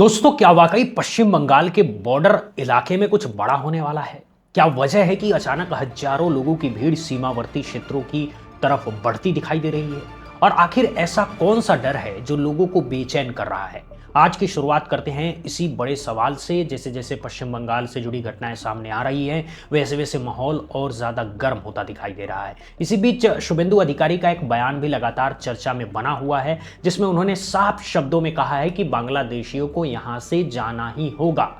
दोस्तों, क्या वाकई पश्चिम बंगाल के बॉर्डर इलाके में कुछ बड़ा होने वाला है? क्या वजह है कि अचानक हजारों लोगों की भीड़ सीमावर्ती क्षेत्रों की तरफ बढ़ती दिखाई दे रही है? और आखिर ऐसा कौन सा डर है जो लोगों को बेचैन कर रहा है? आज की शुरुआत करते हैं इसी बड़े सवाल से। जैसे जैसे पश्चिम बंगाल से जुड़ी घटनाएं सामने आ रही हैं, वैसे वैसे माहौल और ज्यादा गर्म होता दिखाई दे रहा है। इसी बीच शुभेंदु अधिकारी का एक बयान भी लगातार चर्चा में बना हुआ है, जिसमें उन्होंने साफ शब्दों में कहा है कि बांग्लादेशियों को यहां से जाना ही होगा।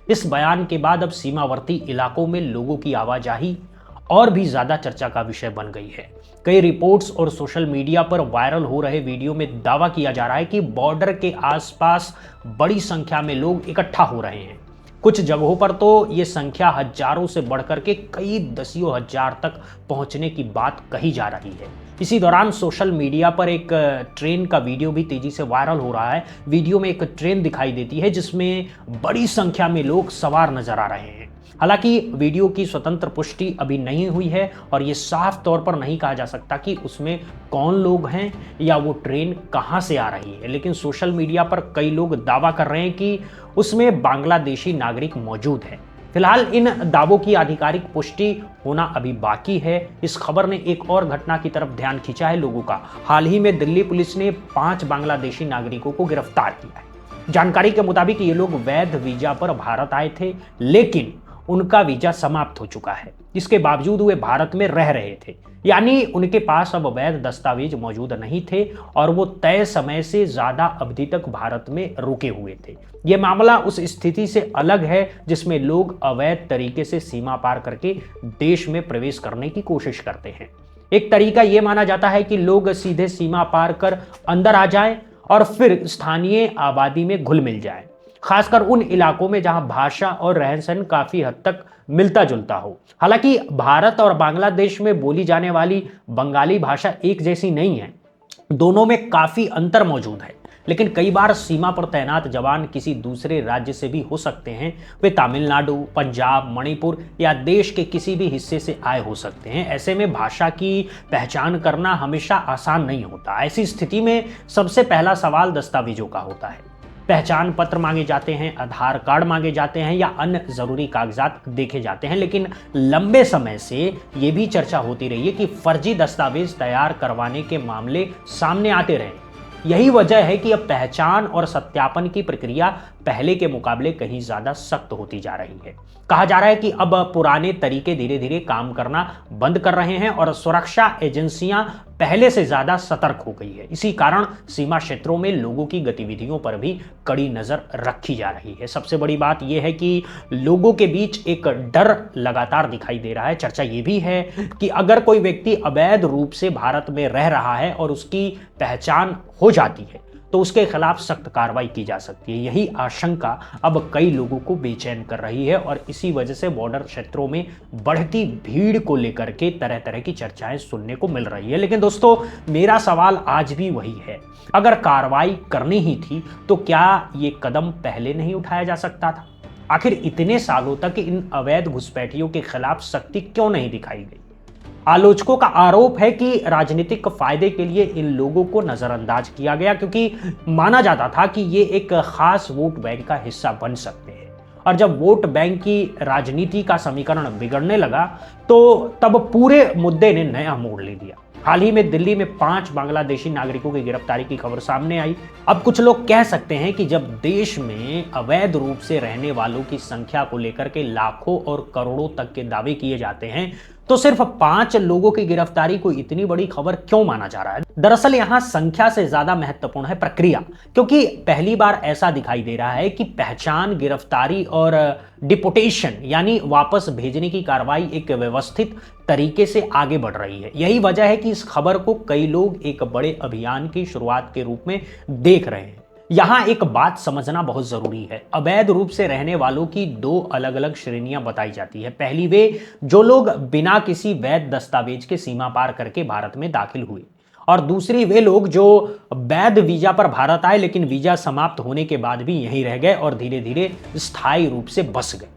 इस बयान के बाद अब सीमावर्ती इलाकों में लोगों की आवाजाही और भी ज्यादा चर्चा का विषय बन गई है। कई रिपोर्ट्स और सोशल मीडिया पर वायरल हो रहे वीडियो में दावा किया जा रहा है कि बॉर्डर के आसपास बड़ी संख्या में लोग इकट्ठा हो रहे हैं। कुछ जगहों पर तो ये संख्या हजारों से बढ़कर के कई दसियों हजार तक पहुंचने की बात कही जा रही है। इसी दौरान सोशल मीडिया पर एक ट्रेन का वीडियो भी तेजी से वायरल हो रहा है। वीडियो में एक ट्रेन दिखाई देती है जिसमें बड़ी संख्या में लोग सवार नजर आ रहे हैं। हालांकि वीडियो की स्वतंत्र पुष्टि अभी नहीं हुई है और ये साफ तौर पर नहीं कहा जा सकता कि उसमें कौन लोग हैं या वो ट्रेन कहां से आ रही है, लेकिन सोशल मीडिया पर कई लोग दावा कर रहे हैं कि उसमें बांग्लादेशी नागरिक मौजूद हैं। फिलहाल इन दावों की आधिकारिक पुष्टि होना अभी बाकी है। इस खबर ने एक और घटना की तरफ ध्यान खींचा है लोगों का। हाल ही में दिल्ली पुलिस ने 5 बांग्लादेशी नागरिकों को गिरफ्तार किया है। जानकारी के मुताबिक ये लोग वैध वीजा पर भारत आए थे, लेकिन उनका वीजा समाप्त हो चुका है। इसके बावजूद वे भारत में रह रहे थे, यानी उनके पास अब वैध दस्तावेज मौजूद नहीं थे और वो तय समय से ज्यादा अवधि तक भारत में रुके हुए थे। ये मामला उस स्थिति से अलग है जिसमें लोग अवैध तरीके से सीमा पार करके देश में प्रवेश करने की कोशिश करते हैं। एक तरीका यह माना जाता है कि लोग सीधे सीमा पार कर अंदर आ जाएं और फिर स्थानीय आबादी में घुल मिल जाएं, खासकर उन इलाकों में जहां भाषा और रहन सहन काफी हद तक मिलता जुलता हो। हालांकि भारत और बांग्लादेश में बोली जाने वाली बंगाली भाषा एक जैसी नहीं है, दोनों में काफी अंतर मौजूद है। लेकिन कई बार सीमा पर तैनात जवान किसी दूसरे राज्य से भी हो सकते हैं। वे तमिलनाडु, पंजाब, मणिपुर या देश के किसी भी हिस्से से आए हो सकते हैं। ऐसे में भाषा की पहचान करना हमेशा आसान नहीं होता। ऐसी स्थिति में सबसे पहला सवाल दस्तावेजों का होता है। पहचान पत्र मांगे जाते हैं, आधार कार्ड मांगे जाते हैं या अन्य जरूरी कागजात देखे जाते हैं। लेकिन लंबे समय से ये भी चर्चा होती रही है कि फर्जी दस्तावेज तैयार करवाने के मामले सामने आते रहे। यही वजह है कि अब पहचान और सत्यापन की प्रक्रिया पहले के मुकाबले कहीं ज्यादा सख्त होती जा रही है। कहा जा रहा है कि अब पुराने तरीके धीरे धीरे काम करना बंद कर रहे हैं और सुरक्षा एजेंसियां पहले से ज्यादा सतर्क हो गई है। इसी कारण सीमा क्षेत्रों में लोगों की गतिविधियों पर भी कड़ी नजर रखी जा रही है। सबसे बड़ी बात यह है कि लोगों के बीच एक डर लगातार दिखाई दे रहा है। चर्चा यह भी है कि अगर कोई व्यक्ति अवैध रूप से भारत में रह रहा है और उसकी पहचान हो जाती है तो उसके खिलाफ सख्त कार्रवाई की जा सकती है। यही आशंका अब कई लोगों को बेचैन कर रही है और इसी वजह से बॉर्डर क्षेत्रों में बढ़ती भीड़ को लेकर के तरह तरह की चर्चाएं सुनने को मिल रही है। लेकिन दोस्तों, मेरा सवाल आज भी वही है, अगर कार्रवाई करनी ही थी तो क्या ये कदम पहले नहीं उठाया जा सकता था? आखिर इतने सालों तक इन अवैध घुसपैठियों के खिलाफ सख्ती क्यों नहीं दिखाई गई? आलोचकों का आरोप है कि राजनीतिक फायदे के लिए इन लोगों को नजरअंदाज किया गया, क्योंकि माना जाता था कि ये एक खास वोट बैंक का हिस्सा बन सकते हैं। और जब वोट बैंक की राजनीति का समीकरण बिगड़ने लगा तो तब पूरे मुद्दे ने नया मोड़ ले लिया। हाल ही में दिल्ली में 5 बांग्लादेशी नागरिकों की गिरफ्तारी की खबर सामने आई। अब कुछ लोग कह सकते हैं कि जब देश में अवैध रूप से रहने वालों की संख्या को लेकर के लाखों और करोड़ों तक के दावे किए जाते हैं तो सिर्फ 5 लोगों की गिरफ्तारी को इतनी बड़ी खबर क्यों माना जा रहा है? दरअसल यहां संख्या से ज्यादा महत्वपूर्ण है प्रक्रिया, क्योंकि पहली बार ऐसा दिखाई दे रहा है कि पहचान, गिरफ्तारी और डिपोटेशन यानी वापस भेजने की कार्रवाई एक व्यवस्थित तरीके से आगे बढ़ रही है। यही वजह है कि इस खबर को कई लोग एक बड़े अभियान की शुरुआत के रूप में देख रहे हैं। यहां एक बात समझना बहुत जरूरी है। अवैध रूप से रहने वालों की 2 अलग अलग श्रेणियां बताई जाती है। पहली वे जो लोग बिना किसी वैध दस्तावेज के सीमा पार करके भारत में दाखिल हुए, और दूसरी वे लोग जो वैध वीजा पर भारत आए लेकिन वीजा समाप्त होने के बाद भी यहीं रह गए और धीरे धीरे स्थायी रूप से बस गए।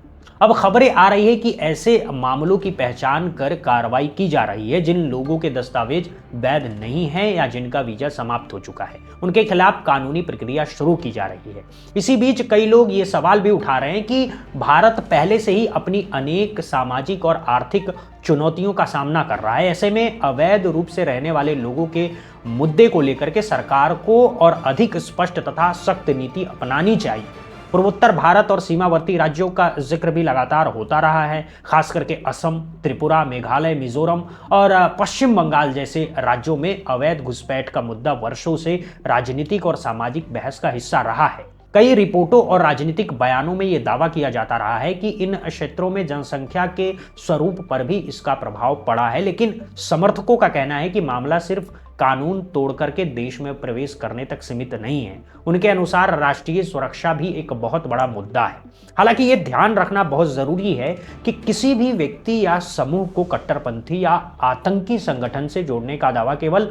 अब खबरें आ रही है कि ऐसे मामलों की पहचान कर कार्रवाई की जा रही है। जिन लोगों के दस्तावेज वैध नहीं हैं या जिनका वीजा समाप्त हो चुका है, उनके खिलाफ कानूनी प्रक्रिया शुरू की जा रही है। इसी बीच कई लोग ये सवाल भी उठा रहे हैं कि भारत पहले से ही अपनी अनेक सामाजिक और आर्थिक चुनौतियों का सामना कर रहा है। ऐसे में अवैध रूप से रहने वाले लोगों के मुद्दे को लेकर के सरकार को और अधिक स्पष्ट तथा सख्त नीति अपनानी चाहिए। पूर्वोत्तर भारत और सीमावर्ती राज्यों का जिक्र भी लगातार होता रहा है। खास करके असम, त्रिपुरा, मेघालय, मिजोरम और पश्चिम बंगाल जैसे राज्यों में अवैध घुसपैठ का मुद्दा वर्षों से राजनीतिक और सामाजिक बहस का हिस्सा रहा है। कई रिपोर्टों और राजनीतिक बयानों में यह दावा किया जाता रहा है कि इन क्षेत्रों में जनसंख्या के स्वरूप पर भी इसका प्रभाव पड़ा है, लेकिन समर्थकों का कहना है कि मामला सिर्फ कानून तोड़ करके देश में प्रवेश करने तक सीमित नहीं है। उनके अनुसार राष्ट्रीय सुरक्षा भी एक बहुत बड़ा मुद्दा है। हालांकि ये ध्यान रखना बहुत जरूरी है कि किसी भी व्यक्ति या समूह को कट्टरपंथी या आतंकी संगठन से जोड़ने का दावा केवल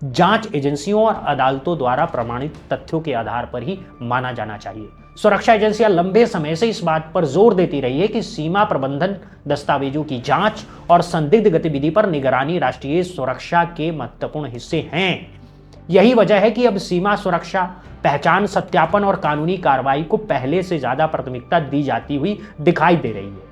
जांच एजेंसियों और अदालतों द्वारा प्रमाणित तथ्यों के आधार पर ही माना जाना चाहिए। सुरक्षा एजेंसियां लंबे समय से इस बात पर जोर देती रही है कि सीमा प्रबंधन, दस्तावेजों की जांच और संदिग्ध गतिविधि पर निगरानी राष्ट्रीय सुरक्षा के महत्वपूर्ण हिस्से हैं। यही वजह है कि अब सीमा सुरक्षा, पहचान सत्यापन और कानूनी कार्रवाई को पहले से ज्यादा प्राथमिकता दी जाती हुई दिखाई दे रही है।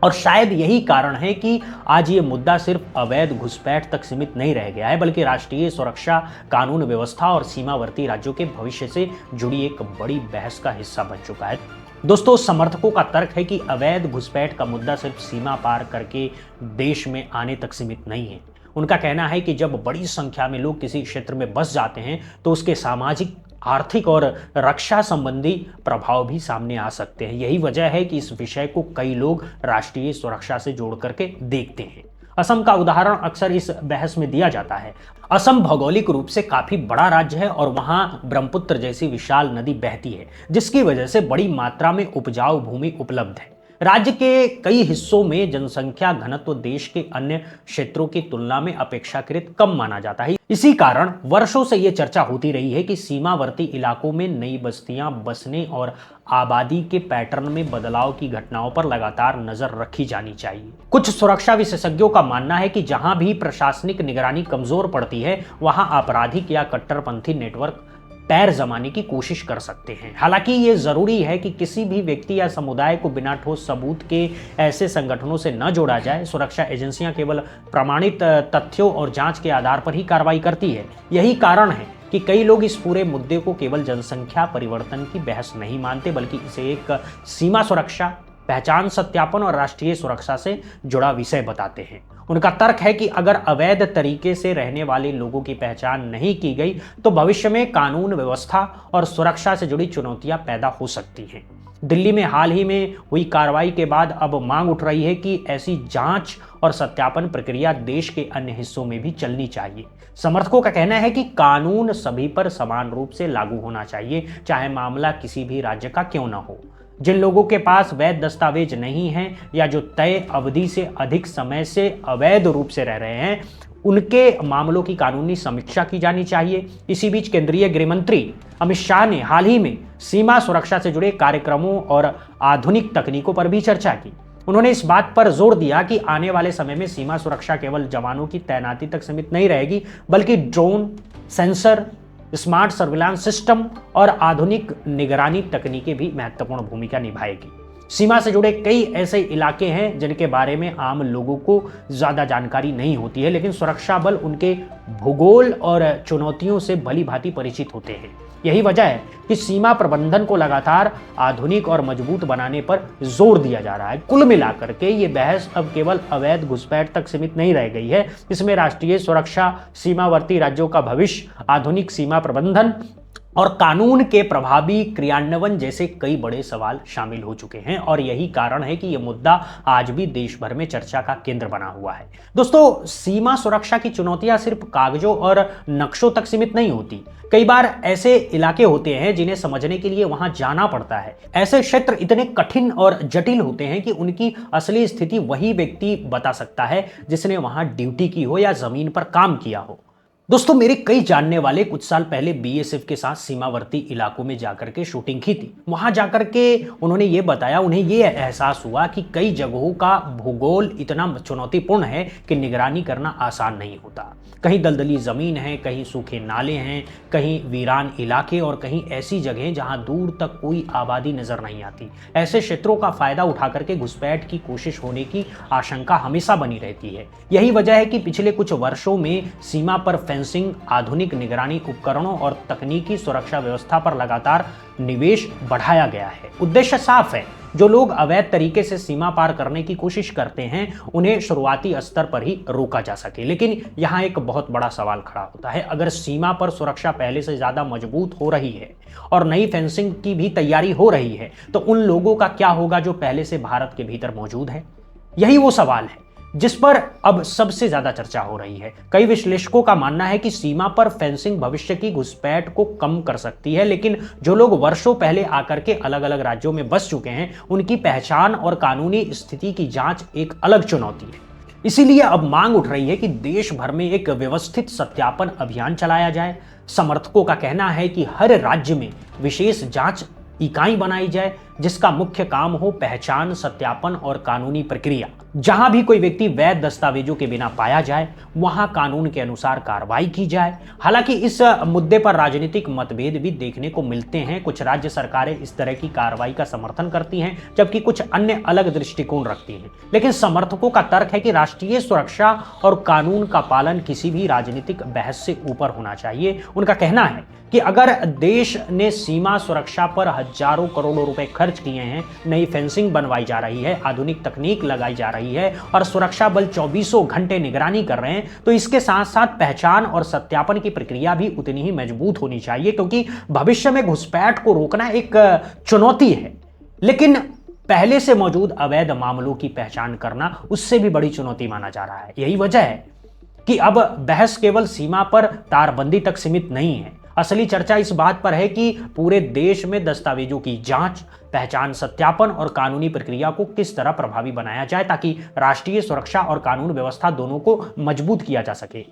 और शायद यही कारण है कि आज ये मुद्दा सिर्फ अवैध घुसपैठ तक सीमित नहीं रह गया है, बल्कि राष्ट्रीय सुरक्षा, कानून व्यवस्था और सीमावर्ती राज्यों के भविष्य से जुड़ी एक बड़ी बहस का हिस्सा बन चुका है। दोस्तों, समर्थकों का तर्क है कि अवैध घुसपैठ का मुद्दा सिर्फ सीमा पार करके देश में आने तक सीमित नहीं है। उनका कहना है कि जब बड़ी संख्या में लोग किसी क्षेत्र में बस जाते हैं तो उसके सामाजिक, आर्थिक और रक्षा संबंधी प्रभाव भी सामने आ सकते हैं। यही वजह है कि इस विषय को कई लोग राष्ट्रीय सुरक्षा से जोड़ करके देखते हैं। असम का उदाहरण अक्सर इस बहस में दिया जाता है। असम भौगोलिक रूप से काफी बड़ा राज्य है और वहां ब्रह्मपुत्र जैसी विशाल नदी बहती है, जिसकी वजह से बड़ी मात्रा में उपजाऊ भूमि उपलब्ध है। राज्य के कई हिस्सों में जनसंख्या घनत्व देश के अन्य क्षेत्रों की तुलना में अपेक्षाकृत कम माना जाता है। इसी कारण वर्षों से ये चर्चा होती रही है कि सीमावर्ती इलाकों में नई बस्तियां बसने और आबादी के पैटर्न में बदलाव की घटनाओं पर लगातार नजर रखी जानी चाहिए। कुछ सुरक्षा विशेषज्ञों का मानना है कि जहां भी प्रशासनिक निगरानी कमजोर पड़ती है, वहां आपराधिक या कट्टरपंथी नेटवर्क पैर जमाने की कोशिश कर सकते हैं। हालांकि ये जरूरी है कि किसी भी व्यक्ति या समुदाय को बिना ठोस सबूत के ऐसे संगठनों से न जोड़ा जाए। सुरक्षा एजेंसियां केवल प्रमाणित तथ्यों और जांच के आधार पर ही कार्रवाई करती है। यही कारण है कि कई लोग इस पूरे मुद्दे को केवल जनसंख्या परिवर्तन की बहस नहीं मानते, बल्कि इसे एक सीमा सुरक्षा, पहचान सत्यापन और राष्ट्रीय सुरक्षा से जुड़ा विषय बताते हैं। उनका तर्क है कि अगर अवैध तरीके से रहने वाले लोगों की पहचान नहीं की गई तो भविष्य में कानून व्यवस्था और सुरक्षा से जुड़ी चुनौतियां पैदा हो सकती हैं। दिल्ली में हाल ही में हुई कार्रवाई के बाद अब मांग उठ रही है कि ऐसी जांच और सत्यापन प्रक्रिया देश के अन्य हिस्सों में भी चलनी चाहिए। समर्थकों का कहना है कि कानून सभी पर समान रूप से लागू होना चाहिए, चाहे मामला किसी भी राज्य का क्यों न हो। जिन लोगों के पास वैध दस्तावेज नहीं हैं या जो तय अवधि से अधिक समय से अवैध रूप से रह रहे हैं, उनके मामलों की कानूनी समीक्षा की जानी चाहिए। इसी बीच केंद्रीय गृह मंत्री अमित शाह ने हाल ही में सीमा सुरक्षा से जुड़े कार्यक्रमों और आधुनिक तकनीकों पर भी चर्चा की। उन्होंने इस बात पर जोर दिया कि आने वाले समय में सीमा सुरक्षा केवल जवानों की तैनाती तक सीमित नहीं रहेगी, बल्कि drone, sensor, smart surveillance system और आधुनिक निगरानी तकनीकें भी महत्वपूर्ण भूमिका निभाएगी। सीमा से जुड़े कई ऐसे इलाके हैं जिनके बारे में आम लोगों को ज्यादा जानकारी नहीं होती है, लेकिन सुरक्षा बल उनके भूगोल और चुनौतियों से भली भांति परिचित होते हैं। यही वजह है कि सीमा प्रबंधन को लगातार आधुनिक और मजबूत बनाने पर जोर दिया जा रहा है। कुल मिलाकर के ये बहस अब केवल अवैध घुसपैठ तक सीमित नहीं रह गई है। इसमें राष्ट्रीय सुरक्षा, सीमावर्ती राज्यों का भविष्य, आधुनिक सीमा प्रबंधन और कानून के प्रभावी क्रियान्वयन जैसे कई बड़े सवाल शामिल हो चुके हैं और यही कारण है कि यह मुद्दा आज भी देश भर में चर्चा का केंद्र बना हुआ है। दोस्तों, सीमा सुरक्षा की चुनौतियां सिर्फ कागजों और नक्शों तक सीमित नहीं होती। कई बार ऐसे इलाके होते हैं जिन्हें समझने के लिए वहां जाना पड़ता है। ऐसे क्षेत्र इतने कठिन और जटिल होते हैं कि उनकी असली स्थिति वही व्यक्ति बता सकता है जिसने वहां ड्यूटी की हो या जमीन पर काम किया हो। दोस्तों, मेरे कई जानने वाले कुछ साल पहले बीएसएफ के साथ सीमावर्ती इलाकों में जाकर के शूटिंग की थी। वहां जाकर के उन्होंने ये बताया, उन्हें ये एहसास हुआ कि कई जगहों का भूगोल इतना चुनौतीपूर्ण है कि निगरानी करना आसान नहीं होता। कहीं दलदली जमीन है, कहीं सूखे नाले हैं, कहीं वीरान इलाके और कहीं ऐसी जगहें जहां दूर तक कोई आबादी नजर नहीं आती। ऐसे क्षेत्रों का फायदा उठा करके घुसपैठ की कोशिश होने की आशंका हमेशा बनी रहती है। यही वजह है कि पिछले कुछ वर्षों में सीमा पर फेंसिंग, आधुनिक निगरानी उपकरणों और तकनीकी सुरक्षा व्यवस्था पर लगातार निवेश बढ़ाया गया है। उद्देश्य साफ है, जो लोग अवैध तरीके से सीमा पार करने की कोशिश करते हैं उन्हें शुरुआती स्तर पर ही रोका जा सके। लेकिन यहाँ एक बहुत बड़ा सवाल खड़ा होता है, अगर सीमा पर सुरक्षा पहले से ज्यादा मजबूत हो रही है और नई फेंसिंग की भी तैयारी हो रही है, तो उन लोगों का क्या होगा जो पहले से भारत के भीतर मौजूद है? यही वो सवाल है जिस पर अब सबसे ज्यादा चर्चा हो रही है। कई विश्लेषकों का मानना है कि सीमा पर फेंसिंग भविष्य की घुसपैठ को कम कर सकती है, लेकिन जो लोग वर्षों पहले आकर के अलग अलग राज्यों में बस चुके हैं, उनकी पहचान और कानूनी स्थिति की जांच एक अलग चुनौती है। इसीलिए अब मांग उठ रही है कि देश भर में एक व्यवस्थित सत्यापन अभियान चलाया जाए। समर्थकों का कहना है कि हर राज्य में विशेष जांच इकाई बनाई जाए जिसका मुख्य काम हो पहचान, सत्यापन और कानूनी प्रक्रिया। जहां भी कोई व्यक्ति वैध दस्तावेजों के बिना पाया जाए, वहां कानून के अनुसार कार्रवाई की जाए। हालांकि इस मुद्दे पर राजनीतिक मतभेद भी देखने को मिलते हैं। कुछ राज्य सरकारें इस तरह की कार्रवाई का समर्थन करती हैं, जबकि कुछ अन्य अलग दृष्टिकोण रखती हैं। लेकिन समर्थकों का तर्क है कि राष्ट्रीय सुरक्षा और कानून का पालन किसी भी राजनीतिक बहस से ऊपर होना चाहिए। उनका कहना है कि अगर देश ने सीमा सुरक्षा पर हजारों करोड़ों रुपए खर्च किए हैं, नई फेंसिंग बनवाई जा रही है, आधुनिक तकनीक लगाई जा रही है और सुरक्षा बल 24 घंटे निगरानी कर रहे हैं, तो इसके साथ साथ पहचान और सत्यापन की प्रक्रिया भी उतनी ही मजबूत होनी चाहिए, क्योंकि भविष्य में घुसपैठ को रोकना एक चुनौती है, लेकिन पहले से मौजूद अवैध मामलों की पहचान करना उससे भी बड़ी चुनौती माना जा रहा है। यही वजह है कि अब बहस केवल सीमा पर तारबंदी तक सीमित नहीं है। असली चर्चा इस बात पर है कि पूरे देश में दस्तावेजों की जांच, पहचान, सत्यापन और कानूनी प्रक्रिया को किस तरह प्रभावी बनाया जाए ताकि राष्ट्रीय सुरक्षा और कानून व्यवस्था दोनों को मजबूत किया जा सके।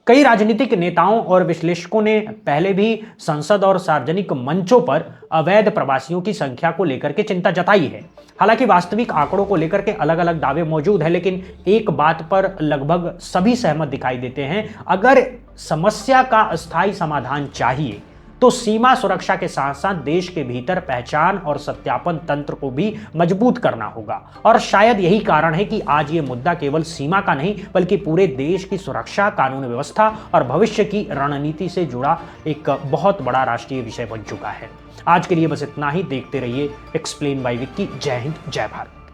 कई राजनीतिक नेताओं और विश्लेषकों ने पहले भी संसद और सार्वजनिक मंचों पर अवैध प्रवासियों की संख्या को लेकर के चिंता जताई है। हालांकि वास्तविक आंकड़ों को लेकर के अलग अलग दावे मौजूद हैं, लेकिन एक बात पर लगभग सभी सहमत दिखाई देते हैं, अगर समस्या का अस्थायी समाधान चाहिए तो सीमा सुरक्षा के साथ साथ देश के भीतर पहचान और सत्यापन तंत्र को भी मजबूत करना होगा। और शायद यही कारण है कि आज ये मुद्दा केवल सीमा का नहीं बल्कि पूरे देश की सुरक्षा, कानून व्यवस्था और भविष्य की रणनीति से जुड़ा एक बहुत बड़ा राष्ट्रीय विषय बन चुका है। आज के लिए बस इतना ही। देखते रहिए एक्सप्लेन बाय विक्की। जय हिंद, जय भारत।